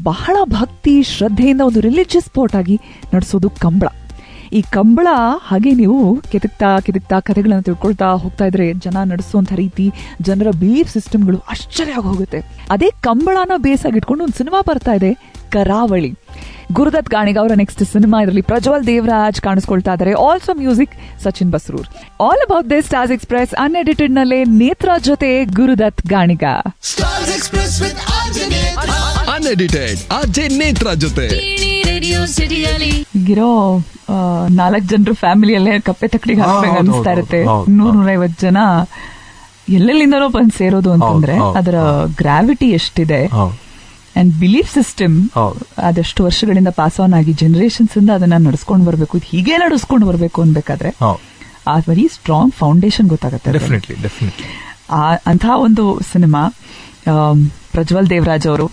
ಬಹಳ ಭಕ್ತಿ ಶ್ರದ್ಧೆಯಿಂದ ಒಂದು ರಿಲಿಜಿಯಸ್ ಸ್ಪೋರ್ಟ್ ಆಗಿ ನಡೆಸೋದು ಕಂಬಳ. ಈ ಕಂಬಳ ಹಾಗೆ ನೀವು ಕೆದಕ್ತಾ ಕಥೆಗಳನ್ನು ತಿಳ್ಕೊಳ್ತಾ ಹೋಗ್ತಾ ಇದ್ರೆ ಜನ ನಡೆಸುವಂಥ ರೀತಿ, ಜನರ ಬಿಲೀಫ್ ಸಿಸ್ಟಮ್ಗಳು ಆಶ್ಚರ್ಯ ಆಗಿ ಹೋಗುತ್ತೆ. ಅದೇ ಕಂಬಳನ ಬೇಸಾಗಿ ಇಟ್ಕೊಂಡು ಒಂದು ಸಿನಿಮಾ ಬರ್ತಾ ಇದೆ, ಕರಾವಳಿ. ಗುರುದತ್ ಗಾಣಿಗ ಅವರ ನೆಕ್ಸ್ಟ್ ಸಿನಿಮಾ. ಇದರಲ್ಲಿ ಪ್ರಜ್ವಲ್ ದೇವರಾಜ್ ಕಾಣಿಸ್ಕೊಳ್ತಾ ಇದ್ದಾರೆ. Also music Sachin Basrur. All about this stars express unedited ನಲ್ಲಿ ನೇತ್ರ ಜೊತೆ ಗುರುದತ್ ಗಾಣಿಗ. ಅನ್ಎಡಿಟೆಡ್ ಆರ್ಜೆ ನೇತ್ರ ಜೊತೆ ಈಗಿರೋ 4 ಜನರ ಫ್ಯಾಮಿಲಿಯಲ್ಲೇ ಕಪ್ಪೆ ತಕ್ಕಡಿಗೆ ಹಾಕ್ಬೇಕು ಅನಿಸ್ತಾ ಇರುತ್ತೆ. 100-150 ಜನ ಎಲ್ಲೆಲ್ಲಿಂದನೋ ಬಂದು ಸೇರೋದು ಅಂತಂದ್ರೆ ಅದರ ಗ್ರಾವಿಟಿ ಎಷ್ಟಿದೆ. ಅಂಡ್ ಬಿಲೀಫ್ ಸಿಸ್ಟಮ್ ಅದೆಷ್ಟು ವರ್ಷಗಳಿಂದ ಪಾಸ್ ಆನ್ ಆಗಿ ಜನರೇಷನ್ಸ್ ಇಂದ ಅದನ್ನ ನಡೆಸ್ಕೊಂಡು ಬರ್ಬೇಕು, ಹೀಗೆ ನಡೆಸ್ಕೊಂಡು ಬರ್ಬೇಕು ಅನ್ಬೇಕಾದ್ರೆ ಆ ವೆರಿ ಸ್ಟ್ರಾಂಗ್ ಫೌಂಡೇಶನ್ ಗೊತ್ತಾಗುತ್ತೆ. ಅಂತಹ ಒಂದು ಸಿನಿಮಾ. ಪ್ರಜ್ವಲ್ ದೇವರಾಜ್ ಅವರು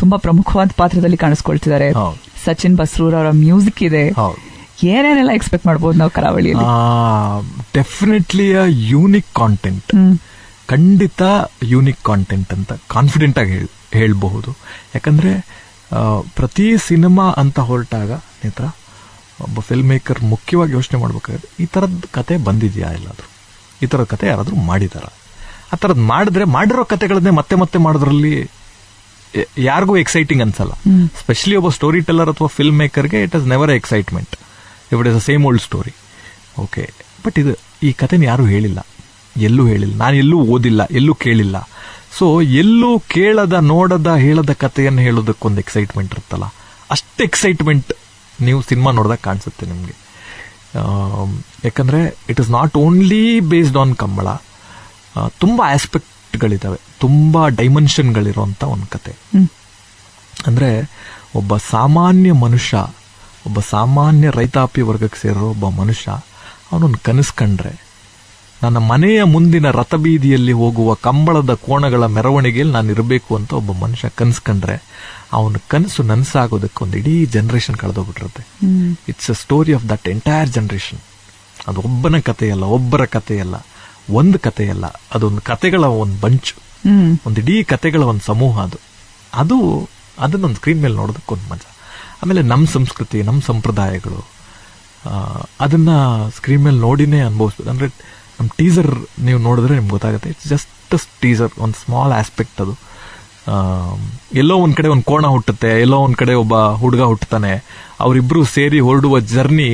ತುಂಬಾ ಪ್ರಮುಖವಾದ ಪಾತ್ರದಲ್ಲಿ ಕಾಣಿಸ್ಕೊಳ್ತಿದ್ದಾರೆ. ಸಚಿನ್ ಬಸ್ರೂರ್ ಅವರ ಮ್ಯೂಸಿಕ್ ಇದೆ. ಏನೇನೆಲ್ಲ ಎಕ್ಸ್ಪೆಕ್ಟ್ ಮಾಡಬಹುದು ನಾವು ಕರಾವಳಿಯಲ್ಲಿ? ಡೆಫಿನೆಟ್ಲಿ ಯೂನಿಕ್ ಕಾಂಟೆಂಟ್, ಖಂಡಿತ ಯೂನಿಕ್ ಕಾಂಟೆಂಟ್ ಅಂತ ಕಾನ್ಫಿಡೆಂಟ್ ಆಗಿ ಹೇಳಬಹುದು. ಯಾಕಂದ್ರೆ ಪ್ರತಿ ಸಿನಿಮಾ ಅಂತ ಹೊರಟಾಗ ನೇತ್ರ ಒಬ್ಬ ಫಿಲ್ಮ್ ಮೇಕರ್ ಮುಖ್ಯವಾಗಿ ಯೋಚನೆ ಮಾಡ್ಬೇಕಾದ್ರೆ ಈ ತರದ ಕತೆ ಬಂದಿದ್ಯಾ, ಎಲ್ಲಾದ್ರೂ ಈ ತರದ ಕತೆ ಯಾರಾದ್ರೂ ಮಾಡಿದಾರ? ಆ ತರದ್ ಮಾಡಿದ್ರೆ ಮಾಡಿರೋ ಕತೆಗಳನ್ನೇ ಮತ್ತೆ ಮತ್ತೆ ಮಾಡೋದ್ರಲ್ಲಿ ಯಾರಿಗೂ ಎಕ್ಸೈಟಿಂಗ್ ಅನ್ಸಲ್ಲ. ಸ್ಪೆಷಲಿ ಒಬ್ಬ ಸ್ಟೋರಿ ಟೆಲ್ಲರ್ ಅಥವಾ ಫಿಲ್ಮ್ ಮೇಕರ್ಗೆ it is never excitement if it is the same old story. Okay, but ಈ ಕತೆನ ಯಾರು ಹೇಳಿಲ್ಲ, ಎಲ್ಲೂ ಹೇಳಿಲ್ಲ, ನಾನು ಎಲ್ಲೂ ಓದಿಲ್ಲ, ಎಲ್ಲೂ ಕೇಳಿಲ್ಲ. ಸೊ ಎಲ್ಲೂ ಕೇಳದ, ನೋಡದ, ಹೇಳದ ಕಥೆಯನ್ನು ಹೇಳೋದಕ್ಕೊಂದು ಎಕ್ಸೈಟ್ಮೆಂಟ್ ಇರುತ್ತಲ್ಲ, ಅಷ್ಟು ಎಕ್ಸೈಟ್ಮೆಂಟ್ ನೀವು ಸಿನಿಮಾ ನೋಡಿದಾಗ ಕಾಣಿಸುತ್ತೆ ನಿಮಗೆ. ಯಾಕಂದ್ರೆ it is not only based on Kambala. ತುಂಬಾ ಆಸ್ಪೆಕ್ಟ್ಗಳಿದಾವೆ, ತುಂಬಾ ಡೈಮೆನ್ಷನ್ಗಳಿರುವಂತ ಒಂದು ಕತೆ. ಅಂದ್ರೆ ಒಬ್ಬ ಸಾಮಾನ್ಯ ಮನುಷ್ಯ, ಒಬ್ಬ ಸಾಮಾನ್ಯ ರೈತಾಪಿ ವರ್ಗಕ್ಕೆ ಸೇರೋ ಒಬ್ಬ ಮನುಷ್ಯ, ಅವನೊಂದು ಕನಸು ಕಂಡ್ರೆ, ನನ್ನ ಮನೆಯ ಮುಂದಿನ ರಥಬೀದಿಯಲ್ಲಿ ಹೋಗುವ ಕಂಬಳದ ಕೋಣಗಳ ಮೆರವಣಿಗೆಯಲ್ಲಿ ನಾನು ಇರಬೇಕು ಅಂತ ಒಬ್ಬ ಮನುಷ್ಯ ಕನಸು ಕಂಡ್ರೆ, ಅವನ ಕನಸು ನನಸಾಗೋದಕ್ಕೆ ಒಂದು ಇಡೀ ಜನರೇಷನ್ ಕಳೆದೋಗ್ಬಿಟ್ಟಿರುತ್ತೆ. It's a story of that entire generation. ಅದು ಒಬ್ಬನ ಕಥೆಯಲ್ಲ, ಒಬ್ಬರ ಕಥೆಯಲ್ಲ, ಒಂದು ಕಥೆಯಲ್ಲ, ಅದೊಂದು ಕಥೆಗಳ ಒಂದು ಬಂಚು, ಒಂದು ಇಡೀ ಕಥೆಗಳ ಒಂದು ಸಮೂಹ. ಅದನ್ನೊಂದು ಸ್ಕ್ರೀನ್ ಮೇಲೆ ನೋಡೋದಕ್ಕೊಂದು ಮಜಾ. ಆಮೇಲೆ ನಮ್ಮ ಸಂಸ್ಕೃತಿ, ನಮ್ಮ ಸಂಪ್ರದಾಯಗಳು, ಅದನ್ನ ಸ್ಕ್ರೀನ್ ಮೇಲೆ ನೋಡಿನೇ ಅನುಭವಿಸ್ಬೇಕು. ಅಂದ್ರೆ ನಮ್ಮ ಟೀಸರ್ ನೀವು ನೋಡಿದ್ರೆ ನಿಮ್ಗೆ ಗೊತ್ತಾಗುತ್ತೆ. ಇಟ್ಸ್ ಜಸ್ಟ್ ಟೀಸರ್, ಒಂದು ಸ್ಮಾಲ್ ಆಸ್ಪೆಕ್ಟ್. ಅದು ಎಲ್ಲೋ ಒಂದ್ ಕಡೆ ಒಂದು ಕೋಣ ಹುಟ್ಟುತ್ತೆ, ಎಲ್ಲೋ ಒಂದ್ ಕಡೆ ಒಬ್ಬ ಹುಡುಗ ಹುಟ್ಟುತ್ತಾನೆ, ಅವರಿಬ್ರು ಸೇರಿ ಹೊರಡುವ ಜರ್ನಿ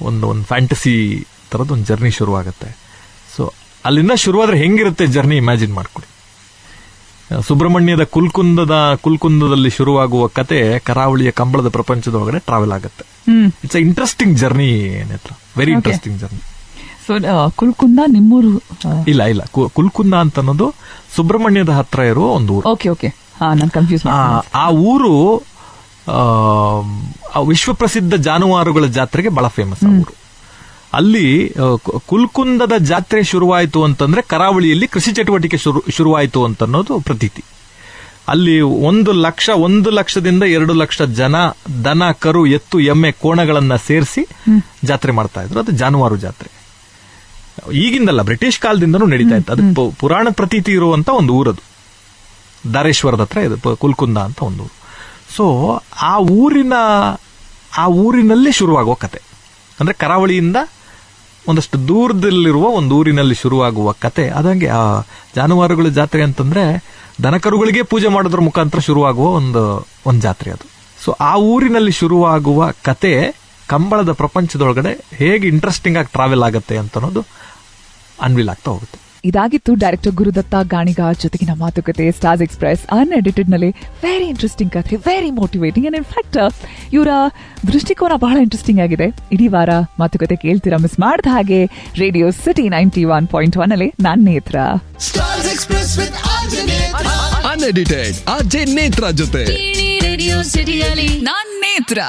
ಒಂದು ಫ್ಯಾಂಟಸಿ ತರದ್ ಒಂದು ಜರ್ನಿ ಶುರುವಾಗುತ್ತೆ. ಸೊ ಅಲ್ಲಿಂದ ಶುರುವಾದ್ರೆ ಹೆಂಗಿರುತ್ತೆ ಜರ್ನಿ ಇಮ್ಯಾಜಿನ್ ಮಾಡ್ಕೊಡಿ. ಸುಬ್ರಹ್ಮಣ್ಯದ ಕುಲ್ಕುಂದದಲ್ಲಿ ಶುರುವಾಗುವ ಕತೆ ಕರಾವಳಿಯ ಕಂಬಳದ ಪ್ರಪಂಚದೊಳಗಡೆ ಟ್ರಾವೆಲ್ ಆಗುತ್ತೆ. It's a interesting journey, very interesting journey. So Kulkunda ನಿಮ್ಮೂರು? ಇಲ್ಲ, ಕುಲ್ಕುಂದ ಅಂತ ಅನ್ನೋದು ಸುಬ್ರಹ್ಮಣ್ಯದ ಹತ್ರ ಇರುವ ಒಂದು ಊರು. ಓಕೆ, ನಾನು ಕನ್ಫ್ಯೂಸ್. ಆ ಊರು ವಿಶ್ವಪ್ರಸಿದ್ಧ ಜಾನುವಾರುಗಳ ಜಾತ್ರೆಗೆ ಬಹಳ ಫೇಮಸ್ ಆ ಊರು. ಅಲ್ಲಿ ಕುಲ್ಕುಂದದ ಜಾತ್ರೆ ಶುರುವಾಯಿತು ಅಂತಂದ್ರೆ ಕರಾವಳಿಯಲ್ಲಿ ಕೃಷಿ ಚಟುವಟಿಕೆ ಶುರುವಾಯಿತು ಅಂತ ಅನ್ನೋದು ಪ್ರತೀತಿ. ಅಲ್ಲಿ 1 ಲಕ್ಷದಿಂದ 2 ಲಕ್ಷ ಜನ ದನ, ಕರು, ಎತ್ತು, ಎಮ್ಮೆ, ಕೋಣಗಳನ್ನ ಸೇರಿಸಿ ಜಾತ್ರೆ ಮಾಡ್ತಾ ಇದ್ರು. ಅದು ಜಾನುವಾರು ಜಾತ್ರೆ. ಈಗಿಂದಲ್ಲ, ಬ್ರಿಟಿಷ್ ಕಾಲದಿಂದನೂ ನಡೀತಾ ಇತ್ತು. ಅದು ಪುರಾಣ ಪ್ರತೀತಿ ಇರುವಂತ ಒಂದು ಊರದು. ಧಾರೇಶ್ವರದ ಹತ್ರ ಇದು ಕುಲ್ಕುಂದ ಅಂತ ಒಂದು ಊರು. ಸೊ ಆ ಊರಿನಲ್ಲಿ ಶುರುವಾಗುವ ಕತೆ, ಅಂದ್ರೆ ಕರಾವಳಿಯಿಂದ ಒಂದಷ್ಟು ದೂರದಲ್ಲಿರುವ ಒಂದು ಊರಿನಲ್ಲಿ ಶುರುವಾಗುವ ಕತೆ. ಅದಂಗೆ ಆ ಜಾನುವಾರುಗಳ ಜಾತ್ರೆ ಅಂತಂದ್ರೆ ದನಕರುಗಳಿಗೆ ಪೂಜೆ ಮಾಡೋದ್ರ ಮುಖಾಂತರ ಶುರುವಾಗುವ ಒಂದು ಜಾತ್ರೆ ಅದು. ಸೊ ಆ ಊರಿನಲ್ಲಿ ಶುರುವಾಗುವ ಕತೆ ಕಂಬಳದ ಪ್ರಪಂಚದೊಳಗಡೆ ಹೇಗೆ ಇಂಟ್ರೆಸ್ಟಿಂಗ್ ಆಗಿ ಟ್ರಾವೆಲ್ ಆಗುತ್ತೆ ಅಂತ ಅನ್ನೋದು ಅನ್ವಿಲ್ ಆಗ್ತಾ ಹೋಗುತ್ತೆ. ಇದಾಗಿತ್ತು ಡೈರೆಕ್ಟರ್ ಗುರುದತ್ತ ಗಾಣಿಗ ಜೊತೆಗಿನ ಮಾತುಕತೆ. ಸ್ಟಾರ್ಸ್ ಎಕ್ಸ್ಪ್ರೆಸ್ ಅನ್ಎಡಿಟೆಡ್ ನಲ್ಲಿ ವೆರಿ ಇಂಟ್ರೆಸ್ಟಿಂಗ್ ಕಥೆ, ವೆರಿ ಮೋಟಿವೇಟಿಂಗ್. ಅಂಡ್ ಇನ್ಫ್ಯಾಕ್ಟ್ ಇವರ ದೃಷ್ಟಿಕೋನ ಬಹಳ ಇಂಟ್ರೆಸ್ಟಿಂಗ್ ಆಗಿದೆ. ಇಡೀ ವಾರ ಮಾತುಕತೆ ಕೇಳ್ತೀರಾ, ಮಿಸ್ ಮಾಡದ ಹಾಗೆ. ರೇಡಿಯೋ ಸಿಟಿ 91.1 ಅಲ್ಲಿ ನಾನ್ ನೇತ್ರ. ಅನ್ಎಡಿಟೆಡ್ ಆರ್ಜೆ ನೇತ್ರ ಜೊತೆ ರೇಡಿಯೋ ಸಿಟಿಯಲ್ಲಿ ನಾನ್ ನೇತ್ರ.